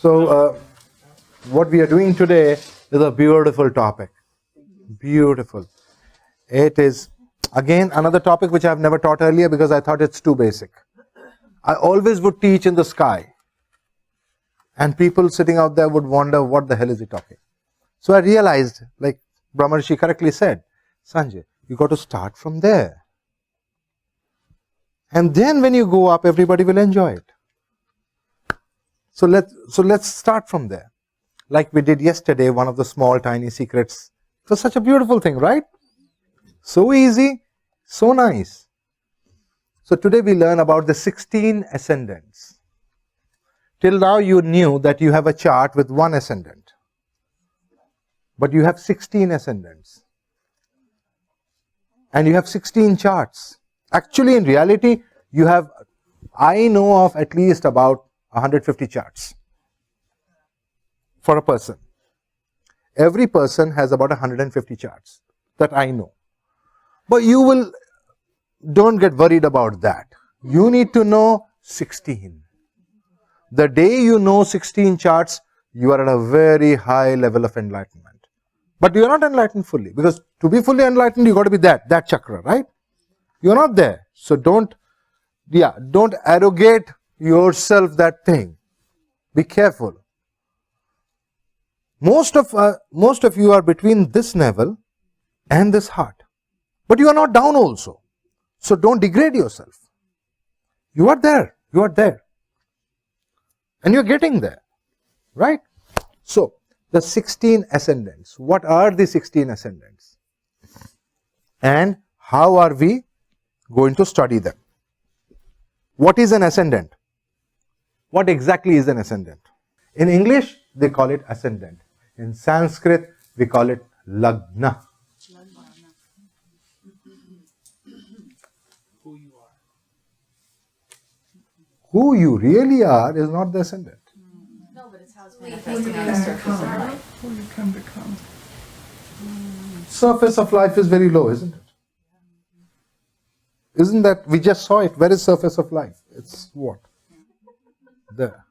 So, what we are doing today is a beautiful topic. Beautiful. It is, again, another topic which I have never taught earlier because I thought it's too basic. I always would teach in the sky. And people sitting out there would wonder, what the hell is he talking? So I realized, like Brahma Rishi correctly said, Sanjay, you got to start from there. And then when you go up, everybody will enjoy it. So let's start from there. Like we did yesterday, one of the small tiny secrets. It was such a beautiful thing, right? So easy, so nice. So today we learn about the 16 ascendants. Till now you knew that you have a chart with one ascendant. But you have 16 ascendants. And you have 16 charts. Actually, in reality, you have, I know of at least about 150 charts for a person. Every person has about 150 charts that I know. But don't get worried about that. You need to know 16. The day you know 16 charts, you are at a very high level of enlightenment. But you are not enlightened fully, because to be fully enlightened, you got to be that chakra, right? You are not there. So don't arrogate yourself that thing. Be careful. Most of you are between this navel and this heart. But you are not down also. So don't degrade yourself. You are there. You are there. And you are getting there. Right? So, the 16 ascendants. What are the 16 ascendants? And how are we going to study them? What is an ascendant? What exactly is an ascendant? In English, they call it ascendant. In Sanskrit, we call it lagna. Who you really are is not the ascendant. No, but it's how it's manifesting on the surface of life. Who you can become. Surface of life is very low, isn't it? Isn't that, we just saw it. Where is surface of life? It's what? There.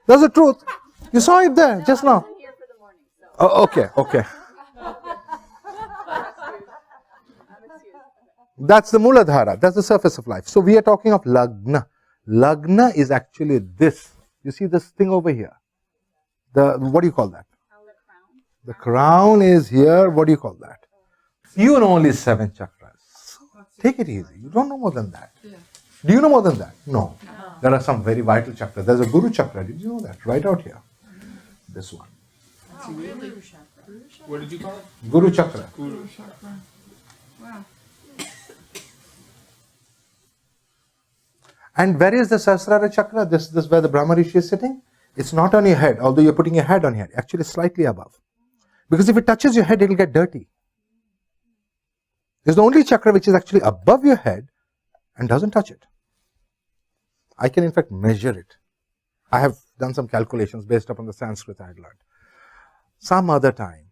That's the truth. You saw it there just now. Oh, okay. That's the Muladhara. That's the surface of life. So we are talking of Lagna. Lagna is actually this. You see this thing over here? What do you call that? The crown is here. What do you call that? You know only 7 chakras. Take it easy. You don't know more than that. Yeah. Do you know more than that? No. There are some very vital chakras. There's a Guru chakra. Did you know that? Right out here. This one. Oh, really? What did you call it? Guru chakra. Guru chakra. Wow. And where is the Sahasrara chakra? This is where the Brahma Rishi is sitting. It's not on your head, although you're putting your head on here. Actually, slightly above. Because if it touches your head, it'll get dirty. It's the only chakra which is actually above your head and doesn't touch it. I can in fact measure it. I have done some calculations based upon the Sanskrit I had learned. Some other time,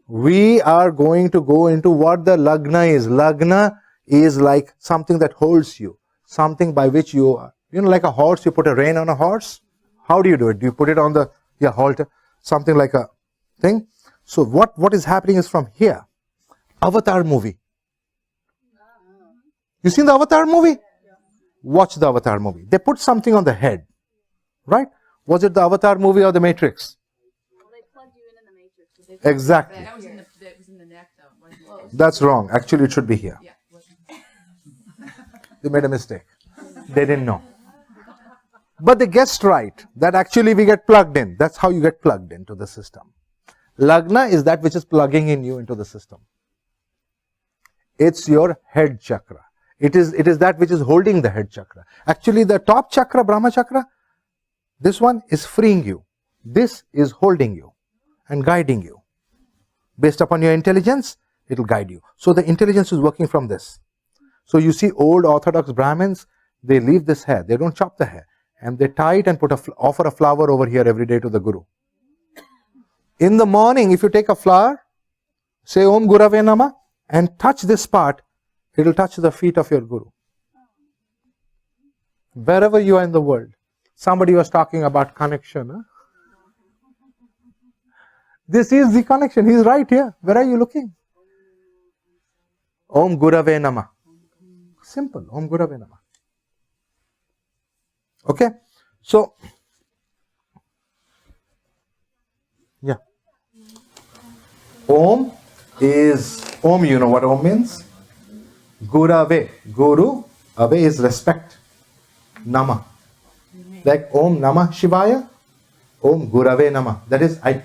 we are going to go into what the Lagna is. Lagna is like something that holds you. Something by which you are, like a horse, you put a rein on a horse. How do you do it? Do you put it on the halter? Something like a thing. So what is happening is from here. Avatar movie. You seen the Avatar movie? Watch the Avatar movie. They put something on the head. Right? Was it the Avatar movie or the Matrix? Well, they plugged you in the Matrix. Exactly. That was in the neck, though. Wasn't it? That's wrong. Actually, it should be here. Yeah. Wasn't They made a mistake. They didn't know. But they guessed right that actually we get plugged in. That's how you get plugged into the system. Lagna is that which is plugging in you into the system. It's your head chakra. It is that which is holding the head chakra. Actually, the top chakra, Brahma chakra, this one is freeing you. This is holding you and guiding you. Based upon your intelligence, it will guide you. So the intelligence is working from this. So you see old orthodox Brahmins, they leave this hair. They don't chop the hair. And they tie it and offer a flower over here every day to the Guru. In the morning, if you take a flower, say Om Gurave Nama, and touch this part, it will touch the feet of your Guru. Wherever you are in the world. Somebody was talking about connection. Huh? This is the connection. He is right here. Where are you looking? Om Gurave Namah. Simple. Om Gurave Namah. Okay? So, yeah. Om is, Om, you know what Om means? Gurave. Guru, Ave is respect. Nama. Like Om Namah Shivaya. Om Gurave Namah. That is, I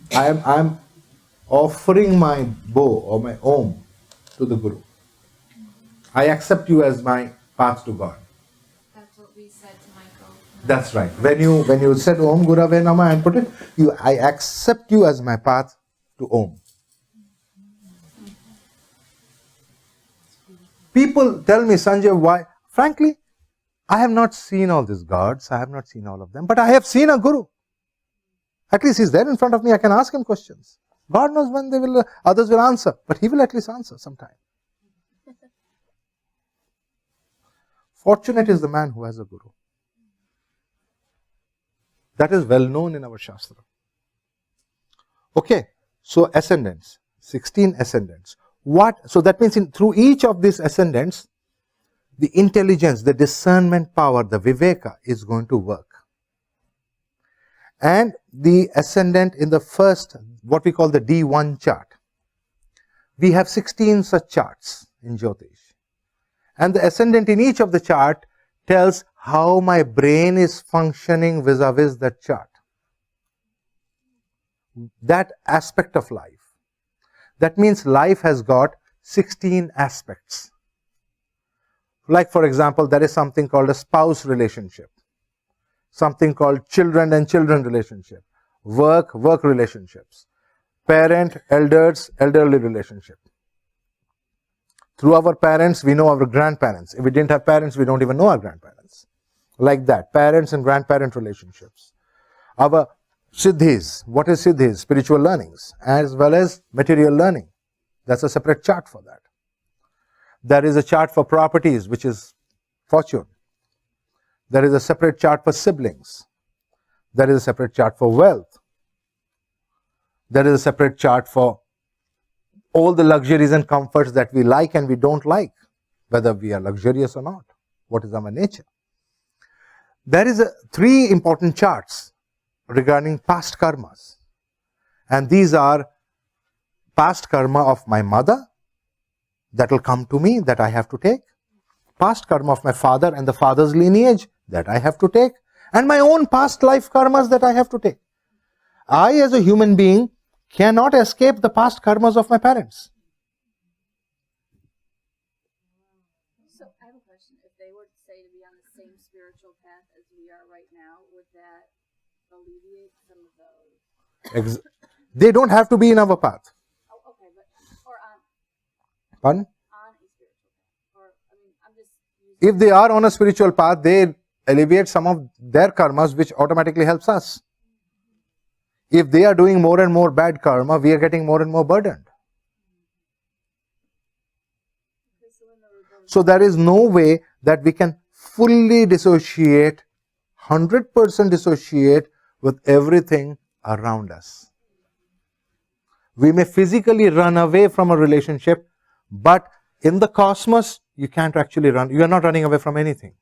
am offering my bow or my Om to the Guru. I accept you as my path to God. That's what we said to Michael. That's right. When you said Om Gurave Namah and put it, I accept you as my path to Om. People tell me, Sanjay, why? Frankly, I have not seen all these gods. I have not seen all of them. But I have seen a Guru. At least he's there in front of me. I can ask him questions. God knows when others will answer. But he will at least answer sometime. Fortunate is the man who has a Guru. That is well known in our Shastra. Okay, so ascendants, 16 ascendants. So that means through each of these ascendants, the intelligence, the discernment power, the viveka is going to work. And the ascendant in the first, what we call the D1 chart. We have 16 such charts in Jyotish. And the ascendant in each of the chart tells how my brain is functioning vis-a-vis that chart. That aspect of life. That means life has got 16 aspects. Like for example, there is something called a spouse relationship. Something called children and children relationship. Work relationships. Parent, elders, elderly relationship. Through our parents, we know our grandparents. If we didn't have parents, we don't even know our grandparents. Like that, parents and grandparent relationships. Our siddhis, what is siddhis? Spiritual learnings, as well as material learning. That's a separate chart for that. There is a chart for properties, which is fortune. There is a separate chart for siblings. There is a separate chart for wealth. There is a separate chart for all the luxuries and comforts that we like and we don't like, whether we are luxurious or not. What is our nature? There is 3 important charts regarding past karmas. And these are past karma of my mother, that will come to me, that I have to take. Past karma of my father and the father's lineage, that I have to take. And my own past life karmas that I have to take. I as a human being cannot escape the past karmas of my parents. So I have a question. If they were to say to be on the same spiritual path as we are right now, would that alleviate some of those? They don't have to be in our path. Oh, okay, but or on Pardon? a spiritual path, or I mean, I'm just using If they are on a spiritual path, they alleviate some of their karmas, which automatically helps us. If they are doing more and more bad karma, we are getting more and more burdened. So there is no way that we can fully dissociate, 100% dissociate with everything around us. We may physically run away from a relationship, but in the cosmos, you can't actually run. You are not running away from anything.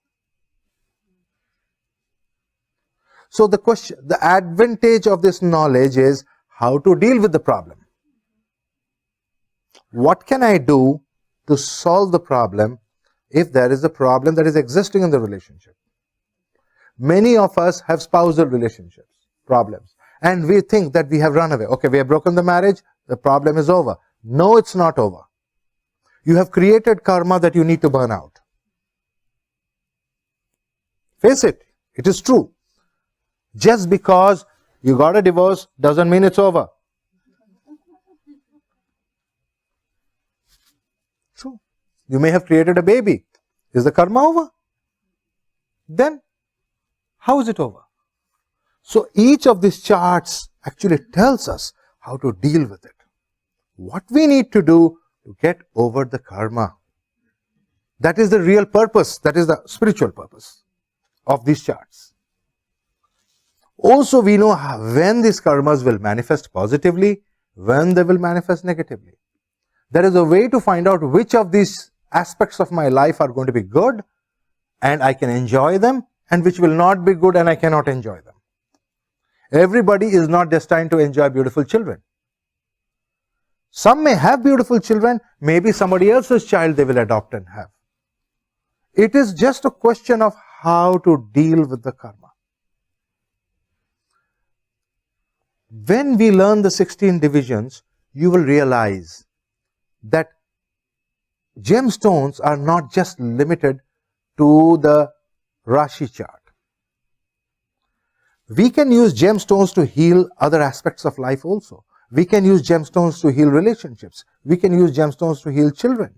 So the advantage of this knowledge is how to deal with the problem. What can I do to solve the problem if there is a problem that is existing in the relationship? Many of us have spousal relationships, problems, and we think that we have run away. Okay, we have broken the marriage, the problem is over. No, it's not over. You have created karma that you need to burn out. Face it, it is true. Just because you got a divorce doesn't mean it's over. True. You may have created a baby. Is the karma over? Then, how is it over? So each of these charts actually tells us how to deal with it. What we need to do to get over the karma. That is the real purpose. That is the spiritual purpose. of these charts. Also, we know when these karmas will manifest positively, when they will manifest negatively. There is a way to find out which of these aspects of my life are going to be good and I can enjoy them, and which will not be good and I cannot enjoy them. Everybody is not destined to enjoy beautiful children. Some may have beautiful children, maybe somebody else's child they will adopt and have. It is just a question of how to deal with the karma. When we learn the 16 divisions, you will realize that gemstones are not just limited to the Rashi chart. We can use gemstones to heal other aspects of life also. We can use gemstones to heal relationships. We can use gemstones to heal children.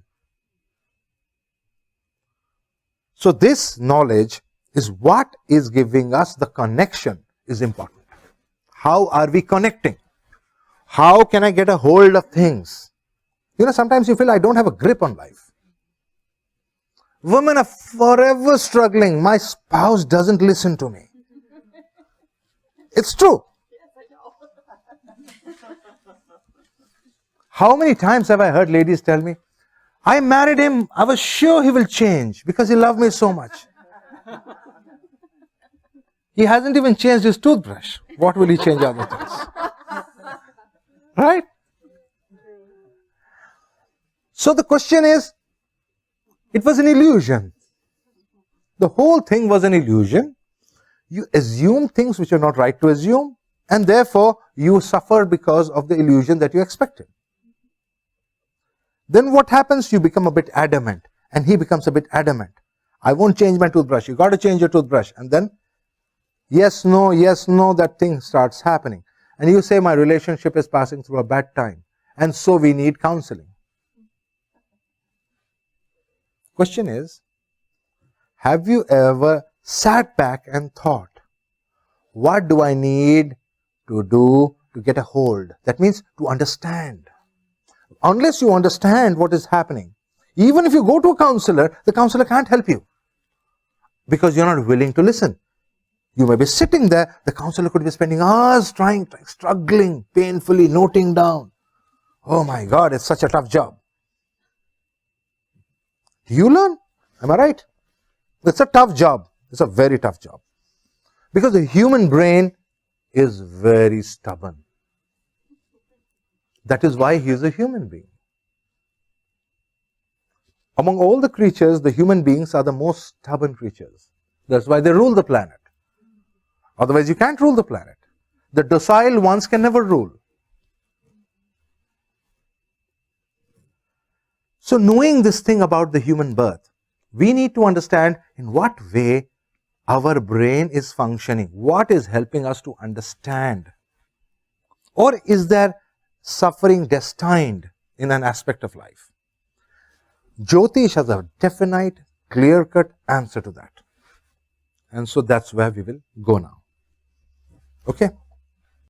So this knowledge is what is giving us the connection is important. How are we connecting? How can I get a hold of things? Sometimes you feel I don't have a grip on life. Women are forever struggling. My spouse doesn't listen to me. It's true. How many times have I heard ladies tell me, I married him, I was sure he will change because he loved me so much. He hasn't even changed his toothbrush. What will he change other things? Right? So the question is, it was an illusion. The whole thing was an illusion. You assume things which are not right to assume, and therefore you suffer because of the illusion that you expected. Then what happens? You become a bit adamant, and he becomes a bit adamant. I won't change my toothbrush. You got to change your toothbrush. And then yes, no, that thing starts happening. And you say my relationship is passing through a bad time, and so we need counseling. Question is, have you ever sat back and thought, what do I need to do to get a hold? That means to understand. Unless you understand what is happening, even if you go to a counselor, the counselor can't help you because you're not willing to listen. You may be sitting there, the counselor could be spending hours struggling, painfully noting down. Oh my God, it's such a tough job. Do you learn? Am I right? It's a tough job. It's a very tough job. Because the human brain is very stubborn. That is why he is a human being. Among all the creatures, the human beings are the most stubborn creatures. That's why they rule the planet. Otherwise, you can't rule the planet. The docile ones can never rule. So knowing this thing about the human birth, we need to understand in what way our brain is functioning. What is helping us to understand? Or is there suffering destined in an aspect of life? Jyotish has a definite, clear-cut answer to that. And so that's where we will go now. Okay?